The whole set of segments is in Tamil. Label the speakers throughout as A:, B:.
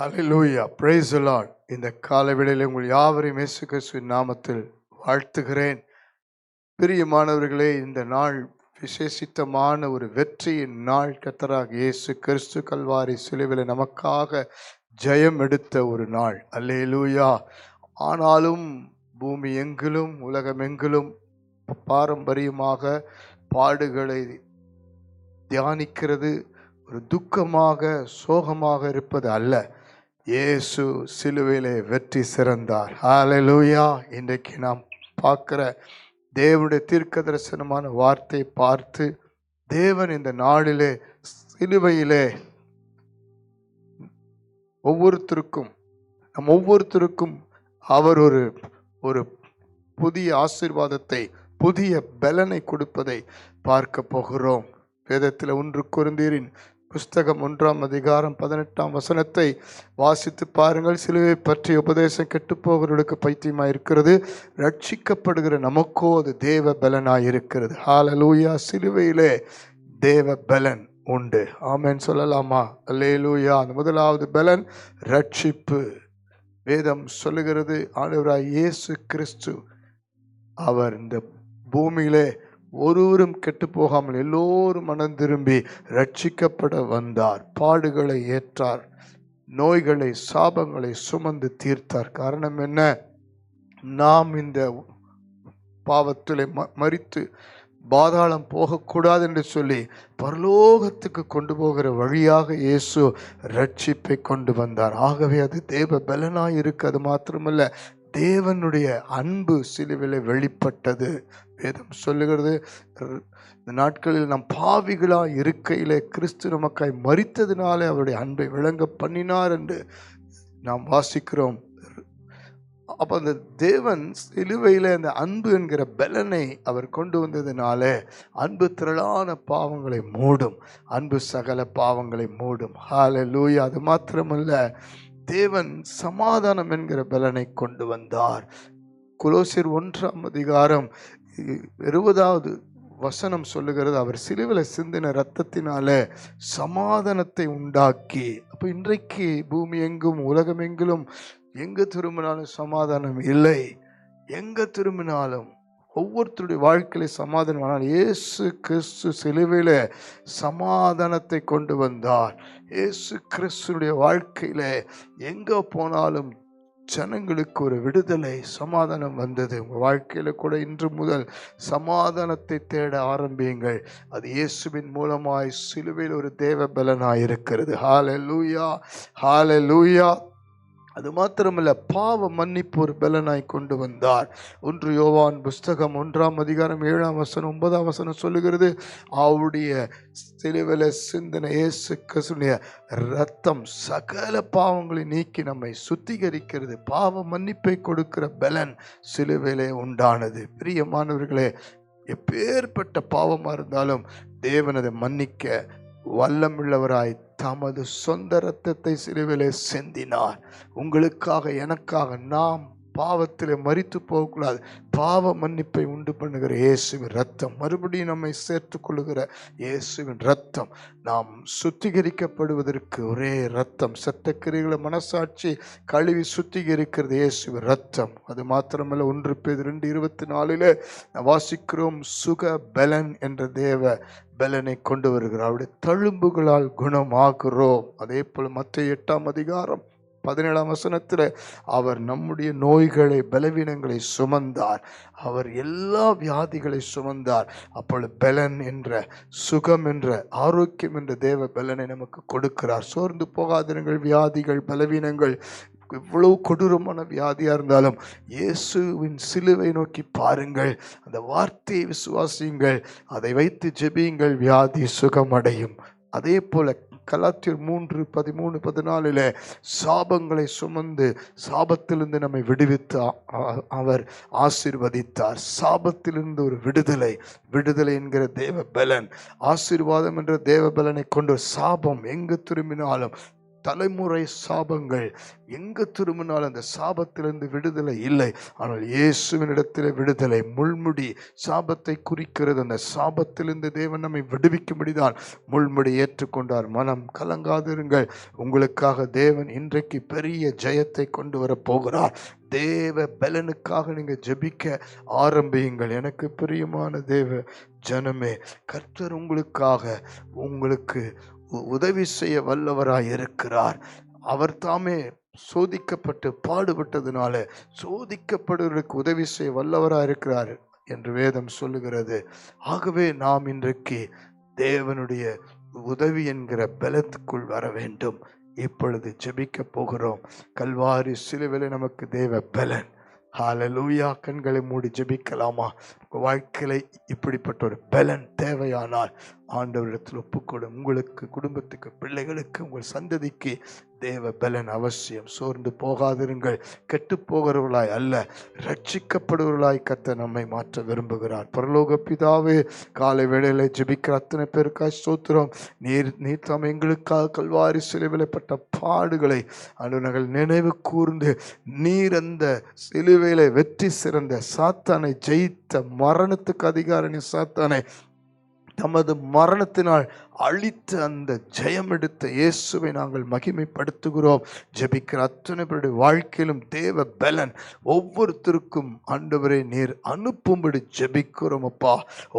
A: Hallelujah, praise the Lord. இந்த காலைவேளையிலே உங்கள் யாவரையும் இயேசு கிறிஸ்துவின் நாமத்தில் வாழ்த்துகிறேன். பிரியமானவர்களே, இந்த நாள் விசேஷித்தமான ஒரு வெற்றியின் நாள். கர்த்தராகிய இயேசு கிறிஸ்து கல்வாரி சிலுவையிலே நமக்காக ஜெயம் எடுத்த ஒரு நாள். அல்லேலூயா. ஆனாலும் பூமி எங்கிலும் உலகமெங்கிலும் பாரம்பரியமாக பாடுகளை தியானிக்கிறது ஒரு துக்கமாக சோகமாக இருப்பது அல்ல. இயேசு சிலுவையிலே வெற்றி சிறந்தார். ஹல்லேலூயா. இன்றைக்கு நாம் பார்க்கிற தேவனுடைய தீர்க்க தரிசனமான வார்த்தை பார்த்து தேவன் இந்த நாளிலே சிலுவையிலே ஒவ்வொருத்தருக்கும் அவர் ஒரு புதிய ஆசீர்வாதத்தை, புதிய பலனை கொடுப்பதை பார்க்க போகிறோம். வேதத்தில் 1 கொரிந்தியரின் புஸ்தகம் 1ஆம் அதிகாரம் 18ஆம் வசனத்தை வாசித்து பாருங்கள். சிலுவை பற்றிய உபதேசம் கெட்டுப்போகிறவர்களுக்கு பைத்தியமாய் இருக்கிறது, ரட்சிக்கப்படுகிற நமக்கோ அது தேவ பலனாய் இருக்கிறது. ஹல்லேலூயா. சிலுவையிலே தேவ பலன் உண்டு. ஆமென் சொல்லலாமா? அல்லேலூயா. அந்த முதலாவது பலன் ரட்சிப்பு. வேதம் சொல்லுகிறது, ஆண்டவராய் இயேசு கிறிஸ்து அவர் இந்த பூமியிலே ஒருவரும் கெட்டு போகாமல் எல்லோரும் மனம் திரும்பி ரட்சிக்கப்பட வந்தார். பாடுகளை ஏற்றார், நோய்களை சாபங்களை சுமந்து தீர்த்தார். காரணம் என்ன? நாம் இந்த பாவத்திலே மரித்து பாதாளம் போகக்கூடாது என்று சொல்லி பரலோகத்துக்கு கொண்டு போகிற வழியாக இயேசு ரட்சிப்பை கொண்டு வந்தார். ஆகவே அது தேவ பலனாய் இருக்கு. அது மாத்திரமல்ல, தேவனுடைய அன்பு சிலுவையிலே வெளிப்பட்டது. வேதம் சொல்லுகிறது, இந்த நாட்களில் நாம் பாவிகளாய் இருக்கையிலே கிறிஸ்து நமக்காய் மரித்ததினாலே அவருடைய அன்பை விளங்க பண்ணினார் என்று நாம் வாசிக்கிறோம். அப்போ அந்த தேவன் சிலுவையில் அந்த அன்பு என்கிற பலனை அவர் கொண்டு வந்ததினாலே அன்பு திரளான பாவங்களை மூடும், அன்பு சகல பாவங்களை மூடும். ஹல்லேலூயா. அது மாத்திரமல்ல, தேவன் சமாதானம் என்கிற பலனை கொண்டு வந்தார். கொலோசியர் 1ஆம் அதிகாரம் 20வது வசனம் சொல்லுகிறது, அவர் சிலுவையில் சிந்தின இரத்தத்தினால சமாதானத்தை உண்டாக்கி. அப்போ இன்றைக்கு பூமி எங்கும் உலகமெங்கிலும் எங்க திரும்பினாலும் சமாதானம் இல்லை. எங்க திரும்பினாலும் ஒவ்வொருத்தருடைய வாழ்க்கையில சமாதானம். ஆனால் இயேசு கிறிஸ்து சிலுவையில சமாதானத்தை கொண்டு வந்தார். இயேசு கிறிஸ்துடைய வாழ்க்கையில எங்க போனாலும் ஜனங்களுக்கு ஒரு விடுதலை, சமாதானம் வந்தது. உங்கள் வாழ்க்கையில கூட இன்று முதல் சமாதானத்தை தேட ஆரம்பியுங்கள். அது இயேசுவின் மூலமாய் சிலுவையில் ஒரு தேவ பலனாய் இருக்கிறது. ஹல்லேலூயா, ஹல்லேலூயா. அது மாத்திரமல்ல, பாவ மன்னிப்பு ஒரு பலனாய் கொண்டு வந்தார். 1 யோவான் புஸ்தகம் 1ஆம் அதிகாரம் 7ஆம் வசனம் 9ஆம் வசனம் சொல்லுகிறது, அவருடைய சிலுவையில சிந்தின இயேசு கிறிஸ்துவின் இரத்தம் சகல பாவங்களை நீக்கி நம்மை சுத்திகரிக்கிறது. பாவ மன்னிப்பை கொடுக்கிற பலன் சிலுவையிலே உண்டானது. பிரியமானவர்களே, எப்பேற்பட்ட பாவமா இருந்தாலும் தேவன் அதை மன்னிக்க வல்லமுள்ளவராய் தமது சொந்த இரத்தத்தை சிலுவையிலே சிந்தினார். உங்களுக்காக, எனக்காக. நாம் பாவத்திலே மரித்து போகக்கூடாது. பாவ மன்னிப்பை உண்டு பண்ணுகிற இயேசுவின் ரத்தம், மறுபடியும் நம்மை சேர்த்து கொள்ளுகிற இயேசுவின் ரத்தம், நாம் சுத்திகரிக்கப்படுவதற்கு ஒரே ரத்தம். சத்தக்கிரிகளை மனசாட்சி கழுவி சுத்திகரிக்கிறது இயேசுவின் ரத்தம். அது மாத்திரமல்ல, 1 பேதுரு 2:24 வாசிக்கிறோம், சுக பலன் என்ற தேவ பலனை கொண்டு வருகிறார். அவருடைய தழும்புகளால் குணமாகிறோம். அதே போல மத்தேயு 8ஆம் அதிகாரம் 17ஆம் வசனத்தில் அவர் நம்முடைய நோய்களை, பலவீனங்களை சுமந்தார். அவர் எல்லா வியாதிகளை சுமந்தார். அப்பொழுது பலன் என்ற, சுகம் என்ற, ஆரோக்கியம் என்ற தேவ பலனை நமக்கு கொடுக்கிறார். சோர்ந்து போகாதிருங்கள். வியாதிகள், பலவீனங்கள் எவ்வளவு கொடூரமான வியாதியா இருந்தாலும் இயேசுவின் சிலுவை நோக்கி பாருங்கள், அந்த வார்த்தையை விசுவாசியுங்கள், அதை வைத்து ஜெபியுங்கள், வியாதி சுகமடையும். அதே போல கலாத்தியர் 3:13-14 சாபங்களை சுமந்து சாபத்திலிருந்து நம்மை விடுவித்து அவர் ஆசீர்வதித்தார். சாபத்திலிருந்து ஒரு விடுதலை, விடுதலை என்கிற தேவ பலன், ஆசீர்வாதம் என்ற தேவ பலனை கொண்டு சாபம் எங்கு திரும்பினாலும் தலைமுறை சாபங்கள். எங்க திரும்பினால் அந்த சாபத்திலிருந்து விடுதலை இல்லை. ஆனால் இயேசுவின் இடத்திலே விடுதலை. முள்முடி சாபத்தை குறிக்கிறது. அந்த சாபத்திலிருந்து தேவன் நம்மை விடுவிக்கும்படிதான் முள்முடி ஏற்றுக்கொண்டார். மனம் கலங்காதிருங்கள். உங்களுக்காக தேவன் இன்றைக்கு பெரிய ஜெயத்தை கொண்டு வர போகிறார். தேவ பலனுக்காக நீங்க ஜெபிக்க ஆரம்பியுங்கள். எனக்கு பிரியமான தேவ ஜனமே, கர்த்தர் உங்களுக்கு உதவி செய்ய வல்லவராய் இருக்கிறார். அவர் தாமே சோதிக்கப்பட்டு பாடுபட்டதுனால சோதிக்கப்படுவதற்கு உதவி செய்ய வல்லவராய் இருக்கிறார் என்று வேதம் சொல்லுகிறது. ஆகவே நாம் இன்றைக்கு தேவனுடைய உதவி என்கிற பலத்துக்குள் வர வேண்டும். இப்பொழுது ஜெபிக்க போகிறோம். கல்வாரி சிலுவையிலே நமக்கு தேவ பலன். ஹல்லேலூயா. கண்களை மூடி ஜெபிக்கலாமா? உங்கள் வாழ்க்கையில இப்படிப்பட்ட ஒரு பலன் தேவையானால் ஆண்டவரிடத்தில் ஒப்புக்கொடு. உங்களுக்கு, குடும்பத்துக்கு, பிள்ளைகளுக்கு, உங்கள் சந்ததிக்கு தேவ பலன் அவசியம். சோர்ந்து போகாதிருங்கள். கெட்டு போகிறவர்களாய் அல்ல, ரட்சிக்கப்படுவர்களாய் கர்த்தர் நம்மை மாற்ற விரும்புகிறார். பரலோக பிதாவே, காலை வேளையில ஜெபிக்கிற அத்தனை பேருக்காய் ஸ்தோத்திரம். நீர் தாம் எங்களுக்காக கல்வாரி சிலுவையில் பட்ட பாடுகளை நாங்கள் நினைவு கூர்ந்து, நீர் அந்த சிலுவையில வெற்றி சிறந்த சாத்தானை ஜெயித்த மரணத்துக்கு அதிகாரணி சாத்தானை தமது மரணத்தினால் அழித்த அந்த ஜெயம் எடுத்த இயேசுவை நாங்கள் மகிமைப்படுத்துகிறோம். ஜெபிக்கிற அத்தனை பேருடைய வாழ்க்கையிலும் தேவ பலன் ஒவ்வொருத்தருக்கும் ஆண்டவரே நீர் அனுப்பும்படி ஜெபிக்கிறோம். அப்பா,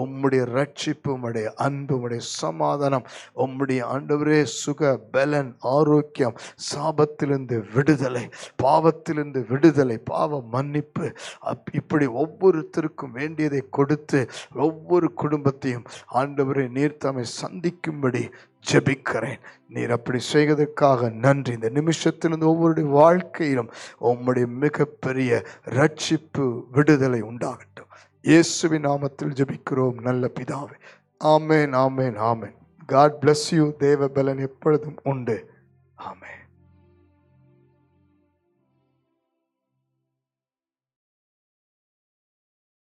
A: உம்முடைய ரட்சிப்பு, உம்முடைய அன்பு, உம்முடைய சமாதானம், உம்முடைய ஆண்டவரே சுக பலன், ஆரோக்கியம், சாபத்திலிருந்து விடுதலை, பாவத்திலிருந்து விடுதலை, பாவ மன்னிப்பு, இப்படி ஒவ்வொருத்தருக்கும் வேண்டியதை கொடுத்து ஒவ்வொரு குடும்பத்தையும் ஆண்டவரே நீர் தம்மை சந்திக்கும்படி ஜெபிக்கிறேன். நீர் அப்படி செய்வதற்காக நன்றி. இந்த நிமிஷத்திலிருந்து ஒவ்வொருடைய வாழ்க்கையிலும் உம்முடைய மிகப்பெரிய ரட்சிப்பு, விடுதலை உண்டாகட்டும். இயேசுவின் நாமத்தில் ஜெபிக்கிறோம் நல்ல பிதாவே. ஆமென், ஆமென், ஆமென். God bless you. தேவ பலன் எப்பொழுதும் உண்டு. ஆமென்.